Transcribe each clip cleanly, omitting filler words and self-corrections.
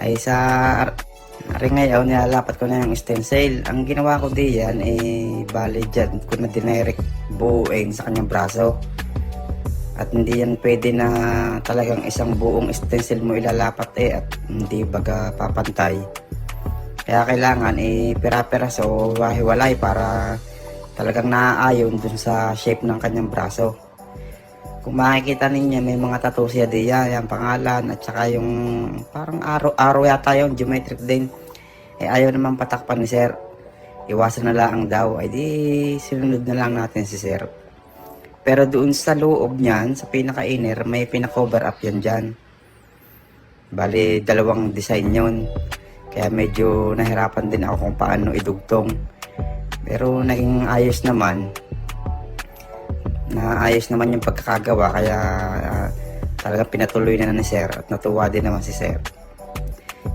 ay sa rin ngayon nilalapat ko na yung stencil. Ang ginawa ko diyan bali dyan ko na dinirect buuin sa kanyang braso. At hindi yan pwede na talagang isang buong stencil mo ilalapat at hindi baga papantay. Kaya kailangan pira-piraso hiwalay para talagang naaayon dun sa shape ng kanyang braso. Kung makikita ninyo may mga tattoo siya diyan, yung pangalan at saka yung parang araw yata yung geometric din. Ayaw naman patakpan ni sir. Iwasan na lang daw. Di sinunod na lang natin si sir. Pero doon sa loob niyan, sa pinaka-inner, may pinaka-cover up yan dyan. Bali, dalawang design yon. Kaya medyo nahirapan din ako kung paano idugtong. Pero naging ayos naman. Naayos naman yung pagkakagawa. Kaya talagang pinatuloy na ni sir. At natuwa din naman si sir.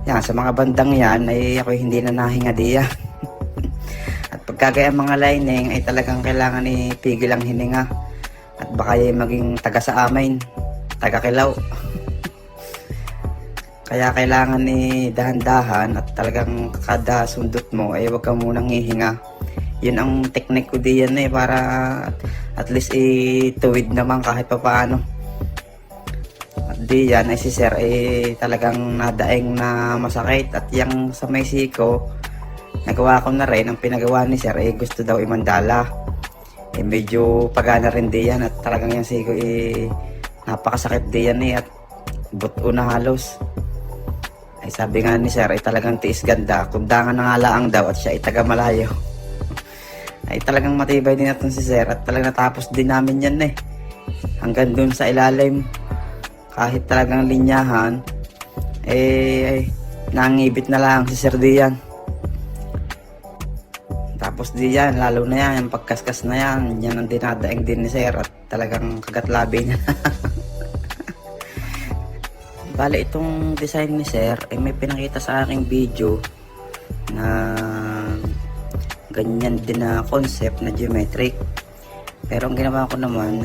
Yan, sa mga bandang yan, ako hindi na nahinga diya. At pagkagaya mga lining, ay talagang kailangan ipigil ang hininga. At baka maging taga sa amin, taga Kilaw. Kaya kailangan dahan-dahan at talagang kada sundot mo ay huwag ka munang hihinga. Yun ang technique ko diyan para at least tuwid naman kahit pa paano. At diyan ay si sir talagang nadaing na masakit. At yung sa may siko, nagawa ko na rin. Ang pinagawa ni sir gusto daw imandala. Medyo pagana rin diyan at talagang yung siko napakasakit diyan at buto na halos. Sabi nga ni sir talagang tiis ganda, kundangan na nga laang daw at siya taga malayo. Talagang matibay din natin si sir at talagang natapos din namin yan hanggang dun sa ilalim. Kahit talagang linyahan nangibit na lang si sir diyan. Tapos diyan, lalo na yan, yung pagkaskas na yan, yan ang dinadaing din ni sir at talagang kagatlabi niya. Bale, itong design ni sir, may pinakita sa aking video na ganyan din na concept na geometric. Pero ang ginawa ko naman,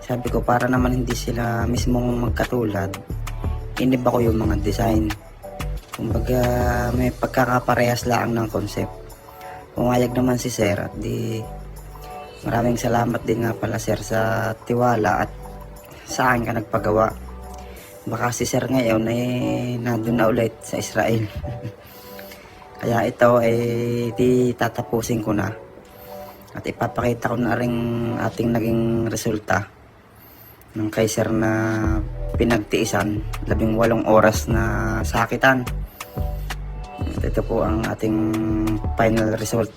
sabi ko para naman hindi sila mismong magkatulad, iniba ko yung mga design. Kumbaga, may pagkakaparehas lang ng concept. Pumayag naman si sir at maraming salamat din nga pala sir sa tiwala at sa akin ka nagpagawa. Baka si sir ngayon nandun na ulit sa Israel. Kaya ito tatapusin ko na at ipapakita ko na rin ating naging resulta ng kay sir na pinagtiisan 18 oras na sakitan. Ito po ang ating final result.